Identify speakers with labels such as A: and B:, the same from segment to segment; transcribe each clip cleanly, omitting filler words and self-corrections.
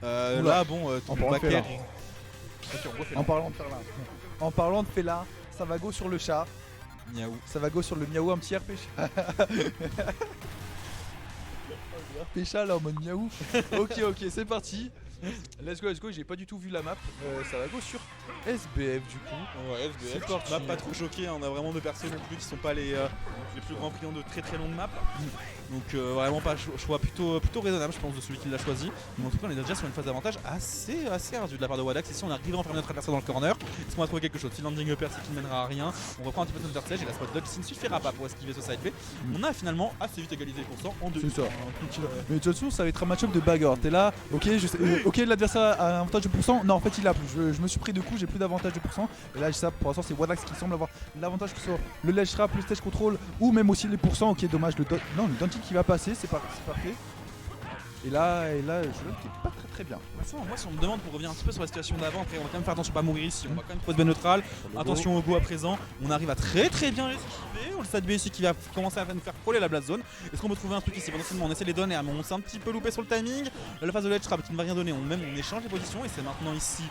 A: Là, bon, ton
B: en parlant de
A: backer.
B: félin.
A: Ok, on refait
B: En parlant de félin. En parlant de félin, ça va go sur le chat.
A: Miaou.
B: Ça va go sur le miaou, un petit RP chat. RP chat là en mode miaou. Ok, c'est parti. Let's go, j'ai pas du tout vu la map. Ça va go sur SBF du coup.
A: Ouais,
B: C'est
A: SBF,
B: parti.
A: map pas trop choqué, hein, on a vraiment deux persos non plus qui sont pas les plus grands friands de très longues maps. Donc vraiment pas choix plutôt raisonnable je pense de celui qui l'a choisi. Mais en tout cas on est déjà sur une phase d'avantage assez ardue de la part de Wadax. Ici on arrive à enfermer notre adversaire dans le corner. Est-ce qu'on va trouver quelque chose? Si landing upper c'est qui ne mènera à rien. On reprend un petit peu de notre stage et la spot dodge qui ne suffira pas pour esquiver ce side B. On a finalement assez vite égalisé les pourcents en deux.
B: C'est ça. Mais de toute façon, ça va être un match-up de bagarre. T'es là, ok, ok, l'adversaire a un avantage de pourcent. Non, en fait, il a plus. Je me suis pris de coups, j'ai plus d'avantage de pourcent. Et là, ça, pour l'instant, c'est Wadax qui semble avoir l'avantage que ce soit le ledge trap, le stage control ou même aussi les pourcents. Ok, dommage, le Dante qui va passer, c'est parfait. Et là, je qui est pas très bien.
A: Moi, si on me demande pour revenir un petit peu sur la situation d'avant, après on va quand même faire attention à pas mourir ici. On va quand même trouver de neutral. Attention au go à présent. On arrive à très bien l'esquiver. On le side B ici qui va commencer à nous faire coller la blast zone. Est-ce qu'on peut trouver un truc ici? Potentiellement, on essaie de les donner, mais on s'est un petit peu loupé sur le timing. La phase de ledge trap qui ne va rien donner. On échange les positions et c'est maintenant ici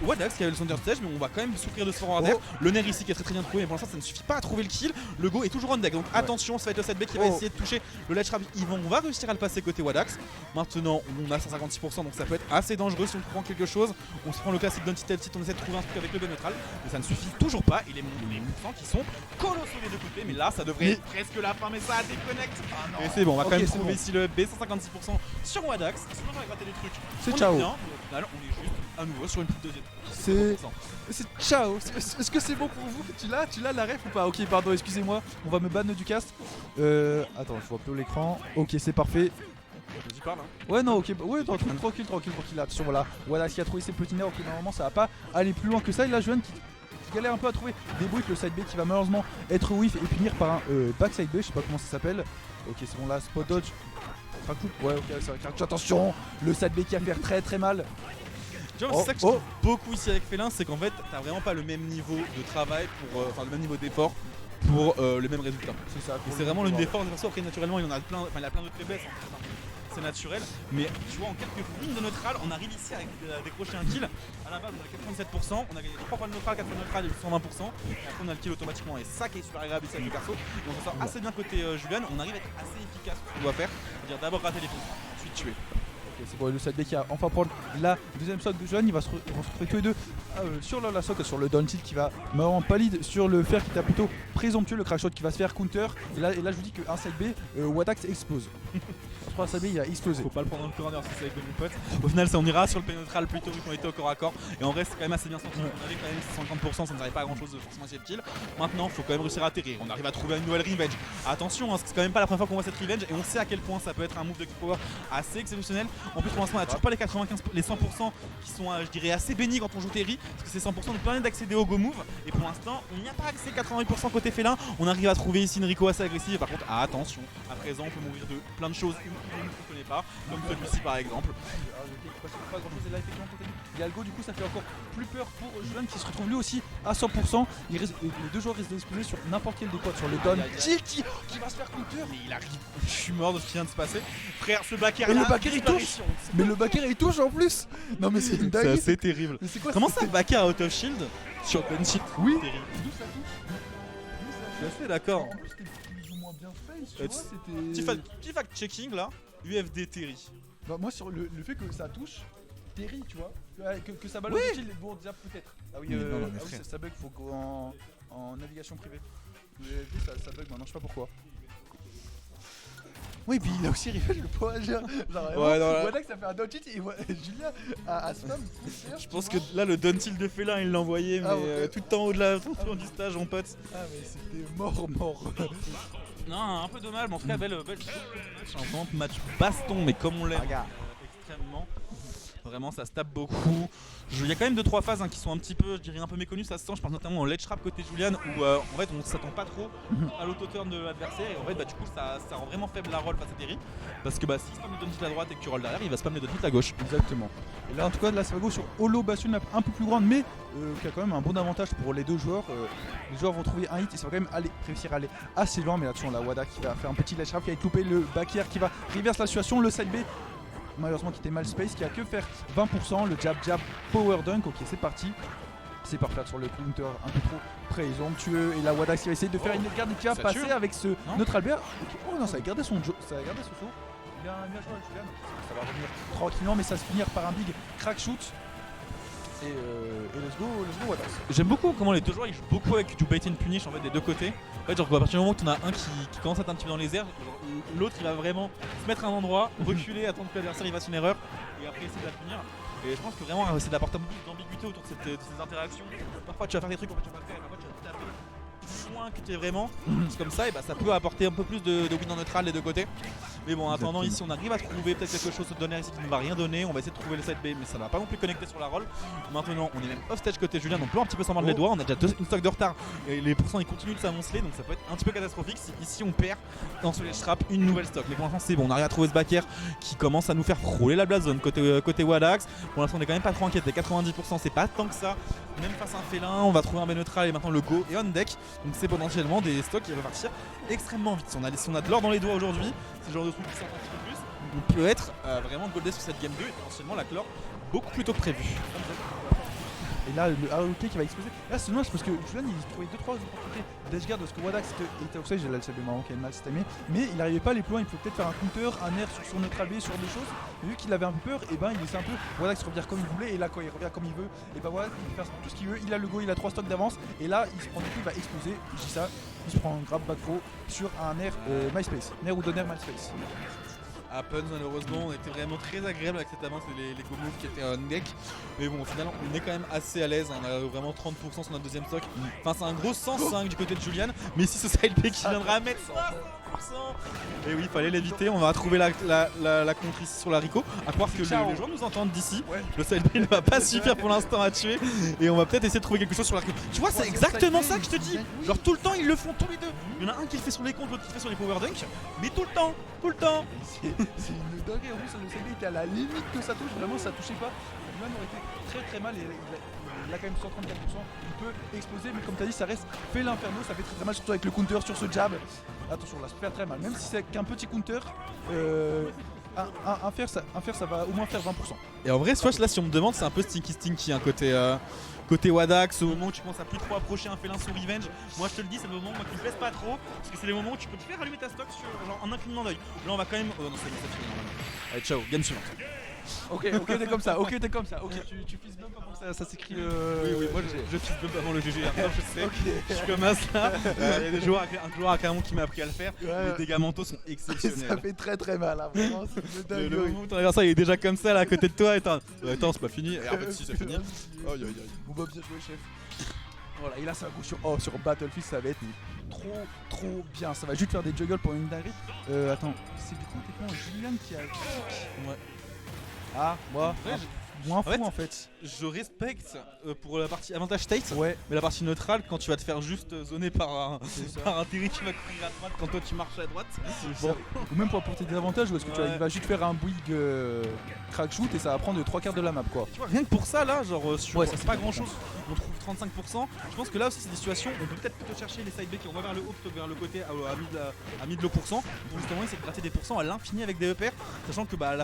A: Wadax qui avait le center stage, mais on va quand même souffrir de ce forward air. Le Nair ici qui est très bien trouvé, mais pour l'instant ça ne suffit pas à trouver le kill. Le go est toujours on deck, donc attention, ça va être le side B qui va essayer de toucher le ledge trap. On va réussir à le passer côté Wadax. Maintenant on a 156%, donc ça peut être assez dangereux si on prend quelque chose. On se prend le classique d'Antitep si on essaie de trouver un truc avec le B neutral, mais ça ne suffit toujours pas. Et les pourcents qui sont colossaux des deux côtés, mais là ça devrait être presque la fin, mais ça déconnecte. Et c'est bon, on va quand même trouver ici le B 156% sur Wadax. Sinon on va gratter des trucs.
B: C'est ciao.
A: Bien, mais au final on est juste à nouveau sur une petite deuxième.
B: C'est ciao. Est-ce que c'est bon pour vous? Tu l'as la ref ou pas? Ok, pardon, excusez-moi. On va me ban du cast. Attends, je vois plus l'écran. Ok, c'est parfait.
A: Vas-y, parle. Hein.
B: Ouais, non, ok, ouais, tranquille. Attention, voilà. Voilà, s'il a trouvé ses petits nerfs, ok, normalement ça va pas aller plus loin que ça. Et là, Johan qui galère un peu à trouver des brutes, le side B qui va malheureusement être whiff et finir par un backside B, je sais pas comment ça s'appelle. Ok, c'est bon là, spot dodge. Ouais, ok, c'est vrai. Attention, le side B qui va faire très mal.
A: Tu vois, c'est ça que je trouve beaucoup ici avec Félin, c'est qu'en fait, t'as vraiment pas le même niveau de travail pour, enfin le même niveau d'effort pour les mêmes résultats. C'est ça. Et c'est vraiment l'une des forces de perso. Après, naturellement, il en a plein, il a plein de faiblesses. C'est naturel, mais tu vois, en quelques lignes de neutral, on arrive ici à décrocher un kill. À la base, on a 87%, on a gagné 3 fois de neutral, 4 fois de neutral et 120%. Et après, on a le kill automatiquement, et ça qui est super agréable ici avec le perso. Donc, on sort assez bien côté Julian, on arrive à être assez efficace sur ce qu'on doit faire, c'est-à-dire d'abord rater les fonds, ensuite tuer.
B: C'est bon, le side B qui va enfin prendre la deuxième sock de Johan. Ils vont se retrouver tous les deux sur la sock, sur le down tilt qui va marrant palide, sur le fer qui était plutôt présomptueux, le crack shot qui va se faire counter. Et là je vous dis qu'un side B, Wadax explose. Un side B il a explosé.
A: Faut pas le prendre dans le corner si c'est avec mon pote. Au final, on ira sur le pénétral plutôt vu qu'on était au corps à corps. Et on reste quand même assez bien sorti. On avait quand même 50%, ça ne servait pas à grand chose de forcément essayer de kill. Maintenant, faut quand même réussir à atterrir. On arrive à trouver une nouvelle revenge. Attention, hein, c'est quand même pas la première fois qu'on voit cette revenge et on sait à quel point ça peut être un move de power assez exceptionnel. En plus, pour l'instant, on a toujours pas les 95, les 100% qui sont, je dirais, assez bénis quand on joue Terry, parce que ces 100% nous permettent d'accéder au go move. Et pour l'instant, on n'y a pas accès 88% côté félin. On arrive à trouver ici une Rico assez agressive. Et par contre, attention, à présent, on peut mourir de plein de choses qu'on ne connaît pas, comme celui-ci par exemple.
B: Il y a le go, du coup ça fait encore plus peur pour Julian qui se retrouve lui aussi à 100%. Les deux joueurs risquent d'exploser sur n'importe quel des quads, sur le down qui va se faire counter.
A: Mais il arrive, je suis mort de ce qui vient de se passer. Frère, ce backer
B: le backer il touche. Mais le backer il touche en plus. Non mais c'est une dingue.
A: C'est assez terrible. Comment ça backer out of shield sur open shield?
B: Oui.
A: Terrible.
B: D'où ça touche.
A: Je suis d'accord.
B: En plus c'était plus ou moins bien face, tu vois, c'était...
A: Petit fact-checking là, UFD Terry.
B: Bah moi sur le fait que ça touche Terry, tu vois, que ça balance utile, bon déjà peut-être. Ah oui,
A: non,
B: ça bug, faut en navigation privée. Ça bug maintenant, je sais pas pourquoi. Oui, puis il a aussi revenge le power genre Wadax ça fait un down tilt et Julien a spam.
A: Je pense que là le down tilt de Félin il l'a envoyé, mais tout en haut de la du stage mon pote.
B: Ah mais c'était mort.
A: Non, un peu dommage, mais en tout cas belle match baston, mais comme on l'aime extrêmement. Vraiment ça se tape beaucoup. Il y a quand même 2-3 phases qui sont un petit peu, je dirais un peu méconnues, ça se sent. Je pense notamment au ledge trap côté Julian où en fait on s'attend pas trop à l'auto-turn de l'adversaire et en fait du coup ça rend vraiment faible la roll face à Terry. Parce que si spam le down tilt à droite et que tu rolls derrière, il va spam le down tilt à gauche.
B: Exactement. Et là en tout cas là ça va go sur Holo Bastion, une map un peu plus grande mais qui a quand même un bon avantage pour les deux joueurs. Les joueurs vont trouver un hit et ça va quand même réussir à aller assez loin, mais attention la Wada qui va faire un petit ledge trap qui va être loupé, le back air qui va reverse la situation, le side B malheureusement quitter Malspace qui a que faire 20%. Le jab jab power dunk. Ok, c'est parti. C'est parfait sur le counter un peu trop présomptueux. Et là, Wadax qui va essayer de faire une garde qui va
A: ça
B: passer
A: tue.
B: avec ce
A: Non.
B: neutre Albert. Ok. Oh non, ça a gardé son ça a gardé ce saut. Bien joué à Julian. Ça va revenir tranquillement, mais ça va se finir par un big crack shoot. Et let's go Wadax.
A: J'aime beaucoup comment les deux joueurs ils jouent beaucoup avec du bait and punish en fait des deux côtés. En fait, genre à partir du moment où tu en as un qui commence à être un petit peu dans les airs, l'autre il va vraiment se mettre à un endroit, reculer, attendre que l'adversaire il fasse une erreur et après essayer de la punir. Et je pense que vraiment c'est d'apporter un peu plus d'ambiguïté autour de ces interactions. Parfois tu vas faire des trucs, parfois tu vas pas le faire, parfois tu vas taper plus loin que tu es vraiment. C'est comme ça et bah ça peut apporter un peu plus de win en neutral des deux côtés. Mais bon en attendant ici on arrive à trouver peut-être quelque chose de donner ici qui ne va rien donner. On va essayer de trouver le side B mais ça va pas non plus connecter sur la roll. Maintenant on est même off stage côté Julien donc là un petit peu sans mordre les doigts. On a déjà une stock de retard et les pourcents ils continuent de s'amonceler donc ça peut être un petit peu catastrophique si ici on perd dans ce ledge trap une nouvelle stock. Mais pour l'instant c'est bon, on arrive à trouver ce backer qui commence à nous faire frôler la blast zone côté Wadax. Pour l'instant on est quand même pas trop inquiété, 90% c'est pas tant que ça. Même face à un félin, on va trouver un B neutral et maintenant le go et on deck. Donc c'est potentiellement des stocks qui vont partir extrêmement vite. Si on a de l'or dans les doigts aujourd'hui, c'est le genre de truc qui sort un petit peu plus. On peut être vraiment goldé sur cette game 2 et potentiellement la clore beaucoup plus tôt que prévu.
B: Et là, le AOK qui va exploser. Là, c'est dommage parce que Julian il trouvait 2-3 opportunités d'edgeguard parce que Wadax était offside. J'ai là le CB marrant qui est mal stamé. Mais il n'arrivait pas à aller plus loin. Il pouvait peut-être faire un counter, un air sur son neutral B, sur des choses. Et vu qu'il avait un peu peur, et ben il laissait un peu Wadax revenir comme il voulait. Et là, quand il revient comme il veut, et ben voilà, il peut faire tout ce qu'il veut. Il a le go, il a 3 stocks d'avance. Et là, il se prend du coup, il va exploser. Je dis ça, il se prend un grab back throw sur un air MySpace. Air ou donner MySpace.
A: Happens malheureusement, on était vraiment très agréable avec cette avance et les go moves qui étaient on deck. Mais bon au final on est quand même assez à l'aise, on a vraiment 30% sur notre deuxième stock. Enfin c'est un gros 105 du côté de Julian, mais ici ce side B qui viendra mettre 60%. Et oui il fallait l'éviter, on va trouver la contre ici sur la Rico. À croire que les joueurs nous entendent d'ici.
B: Ouais.
A: Le side B ne va pas suffire pour l'instant à tuer. Et on va peut-être essayer de trouver quelque chose sur la Rico. Tu vois c'est exactement ça que je te dis. Genre tout le temps ils le font tous les deux. Il y en a un qui le fait sur les comptes, l'autre qui le fait sur les power dunk. Mais tout le temps.
B: C'est une dinguerie, en plus le CD était à la limite que ça touche, vraiment ça touchait pas. Julian aurait été très mal et il a quand même 134%, il peut exploser mais comme tu as dit ça reste fait l'inferno, ça fait très mal surtout avec le counter sur ce jab. Attention là ça fait très mal, même si c'est qu'un petit counter, un fer ça va au moins faire 20%.
A: Et en vrai Swatch là si on me demande c'est un peu stinky côté Wadax, au moment où tu commences à plus trop approcher un félin sous revenge, moi je te le dis c'est le moment qui me plaise pas trop, parce que c'est les moments où tu peux te faire allumer ta stock sur genre un inclinement d'œil. Là on va quand même. Oh non c'est bon, c'est fini normalement. Allez ciao, game suivante.
B: Ok t'es comme ça, ok tu fises même pas pour ça, ça s'écrit
A: Oui moi je fixe même avant le GG, je sais, je suis comme ça. Il y a des joueurs un joueur à Clermont qui m'a appris à le faire, les dégâts mentaux sont exceptionnels.
B: Ça fait très mal hein, vraiment, c'est de
A: le moment où ton adversaire il est déjà comme ça là à côté de toi et attends c'est pas fini, et en fait si c'est fini. Aïe.
B: On va bien jouer chef. Voilà, et là ça va sur Battlefield ça va être trop bien, ça va juste faire des juggles pour une dinguerie. Attends, c'est du coup techniquement Julian qui a...
A: Ouais.
B: Ah, moi, moins fou
A: en fait. Je respecte pour la partie avantage state,
B: ouais.
A: Mais la partie neutrale, quand tu vas te faire juste zoner par un Terry qui va courir à droite quand toi tu marches à droite.
B: Bon. Ou même pour apporter des avantages, ou est-ce que il va juste faire un bouygue crack shoot et ça va prendre 3 quarts de la map quoi.
A: Tu vois, rien que pour ça là, genre sur
B: ouais,
A: c'est pas grand chose, on trouve 35%. Je pense que là aussi c'est des situations, on peut peut-être plutôt chercher les side B qui on va vers le haut plutôt que vers le côté à mid low pourcent pour justement essayer de gratter des pourcents à l'infini avec des EPR, sachant que bah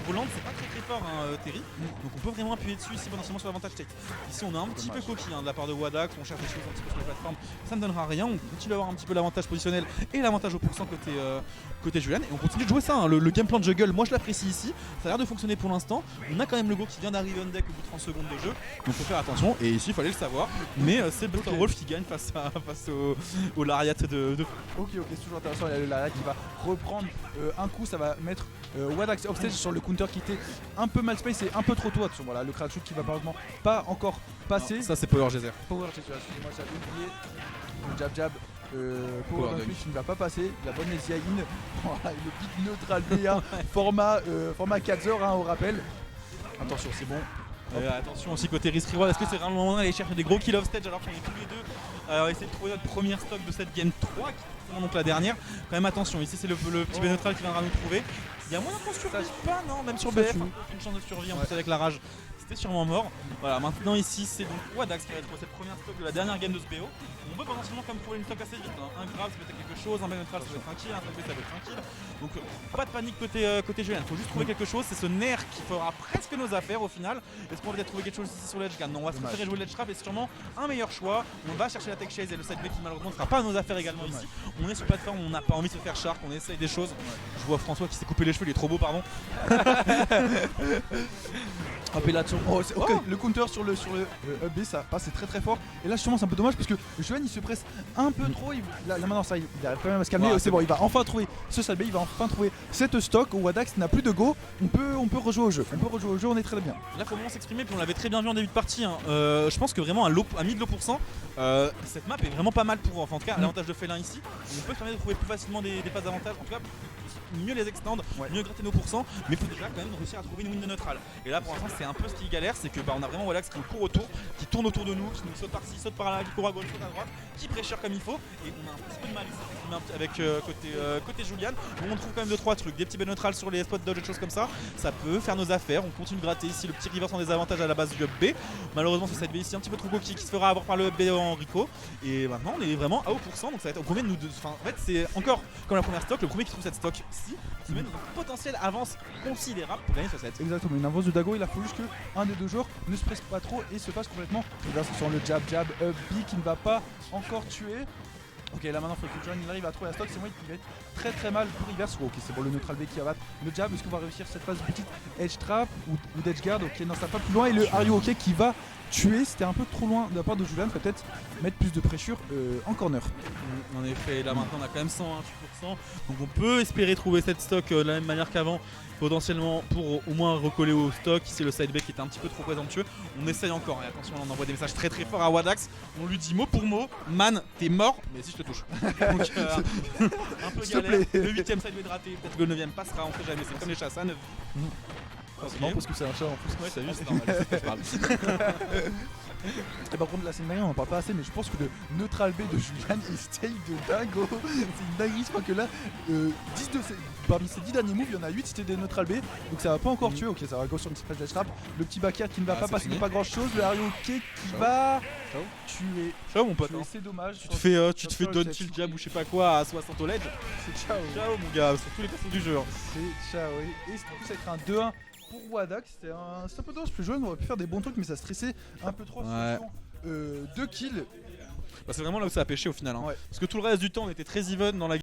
A: pour Land c'est pas très fort hein, Terry, donc on peut vraiment appuyer dessus ici potentiellement sur l'avantage state. Ici on a un petit peu coquille de la part de Wadax, on cherche des choses un petit peu sur les plateformes, ça ne donnera rien, on continue à avoir un petit peu l'avantage positionnel et l'avantage au pourcent côté Julian et on continue de jouer ça, hein. le game plan de juggle, moi je l'apprécie ici, ça a l'air de fonctionner pour l'instant, on a quand même le go qui vient d'arriver on deck au bout de 30 secondes de jeu, donc faut faire attention et ici il fallait le savoir, mais c'est Buster Wolf qui gagne face au Lariat de
B: Ok, c'est toujours intéressant, il y a le Lariat qui va reprendre un coup, ça va mettre Wadax offstage sur le counter qui était un peu mal space et un peu trop tôt. Voilà, le crack shoot qui va malheureusement pas encore passer.
A: Non, ça c'est Power Geyser.
B: Power Geyser, excusez-moi, j'avais oublié. Le jab. Power Dunk qui ne va pas passer. La bonne Ezia in. Voilà, le big neutral B1 format 4 heures, hein, au rappel. Attention, c'est bon.
A: Attention aussi côté Risk Reward, est-ce que c'est vraiment le moment d'aller chercher des gros kill off stage alors qu'on est tous les deux à essayer de trouver notre première stock de cette game 3 qui est donc la dernière. Quand même attention, ici c'est le petit B neutral qui viendra nous trouver. Il y a moyen qu'on survive pas, non, même sur BF, une chance de survie en plus avec la rage. c'est sûrement mort. Voilà, maintenant ici c'est donc Wadax qui va trouver cette première stock de la dernière game de ce BO. On peut potentiellement comme trouver une stock assez vite, hein. Un grave ça peut être quelque chose, un bag neutral ça peut être tranquille, un truc ça peut être tranquille. Donc pas de panique côté Julien, faut juste trouver quelque chose, c'est ce nerf qui fera presque nos affaires au final. Est-ce qu'on va peut-être trouver quelque chose ici sur l'edge gun? Non, on va se préférer jouer l'edge trap et c'est sûrement un meilleur choix. On va chercher la tech chase et le side B qui malheureusement ne sera pas nos affaires également ici. On est sur plateforme, on n'a pas envie de se faire shark, on essaye des choses. Je vois François qui s'est coupé les cheveux, il est trop beau pardon.
B: Appellation. Oh, le counter sur le B ça passe, c'est très fort. Et là justement c'est un peu dommage parce que Johan il se presse un peu trop. Là maintenant ça il arrive quand même à se calmer. C'est bon, il va enfin trouver ce sale B, il va enfin trouver cette stock où Wadax n'a plus de go. On peut rejouer au jeu. On est très bien.
A: Là faut vraiment s'exprimer, puis on l'avait très bien vu en début de partie. Hein. Je pense que vraiment à mid low %, cette map est vraiment pas mal pour en tout cas l'avantage de Félin ici. On peut permettre de trouver plus facilement des phases d'avantage. En tout cas mieux les extendre, mieux gratter nos pourcents, mais il faut déjà quand même réussir à trouver une win de neutral. Et là pour l'instant c'est un peu ce qui galère, c'est que on a vraiment Wadax qui court autour, qui tourne autour de nous, qui nous saute par-ci, saute par-là, qui court à gauche, saute à droite, qui pressure comme il faut, et on a un petit peu de mal ici avec côté Julian. On trouve quand même 2-3 trucs, des petits baies neutrales sur les spots dodge et des choses comme ça peut faire nos affaires. On continue de gratter ici le petit river sans désavantage à la base du up B. Malheureusement ce side B ici un petit peu trop coquille qui se fera avoir par le up B en Rico. Et maintenant on est vraiment à haut %, donc ça va être au premier de nous deux. Enfin, en fait c'est encore comme la première stock, le premier qui trouve cette stock ici se met dans une potentielle avance considérable pour gagner ce set.
B: Exactement, une avance de Dago, il a fallu juste que un des deux joueurs ne se presse pas trop et se passe complètement. Et là, sur le jab up B qui ne va pas encore tuer. Ok, là maintenant il faut que John il arrive à trouver la stock, c'est moi qui va être très mal pour reverse. Ok, c'est bon, le neutral B qui va battre le jab. Est-ce qu'on va réussir cette phase de petite edge trap ou d'edge guard? Ok, non, ça va pas plus loin. Et le Are You OK qui va tuer, c'était un peu trop loin de la part de Julian, peut-être mettre plus de pressure en corner.
A: En effet, là maintenant on a quand même 128%, donc on peut espérer trouver cette stock de la même manière qu'avant, potentiellement pour au moins recoller au stock. Ici le side B qui était un petit peu trop présomptueux, on essaye encore, et attention on envoie des messages très forts à Wadax, on lui dit mot pour mot, man t'es mort, mais si je te touche. Donc un peu galère, le 8ème side B de raté, peut-être que le 9ème passera, on sait jamais, c'est comme les chasses à 9.
B: C'est marrant parce que c'est un chat en plus.
A: Ouais, t'as vu, c'est normal, c'est ce que je parle.
B: Et par contre, la scène derrière, on en parle pas assez, mais je pense que le neutral B de Julian est style de dingo. C'est une dinguerie, je crois que là, parmi ces 10 derniers moves, il y en a 8 c'était des neutral B, donc ça va pas encore tuer. Ok, ça va go sur une petite phase trap. Le petit backyard qui ne va pas parce qu'il n'y a pas grand chose. Le Are You OK qui va tuer.
A: Ciao mon pote.
B: C'est dommage.
A: Tu te fais down tilt jab ou je sais pas quoi à 60 au ledge.
B: C'est ciao.
A: Ciao mon gars, sur tous les persos du jeu. Hein.
B: C'est ciao. Et en plus, ça va être un 2-1. Pour Wadax, c'était un peu dommage, plus jeune, on aurait pu faire des bons trucs, mais ça stressait un peu trop.
A: Ouais.
B: 2 kills.
A: Bah, c'est vraiment là où ça a pêché au final. Hein.
B: Ouais.
A: Parce que tout le reste du temps on était très even dans la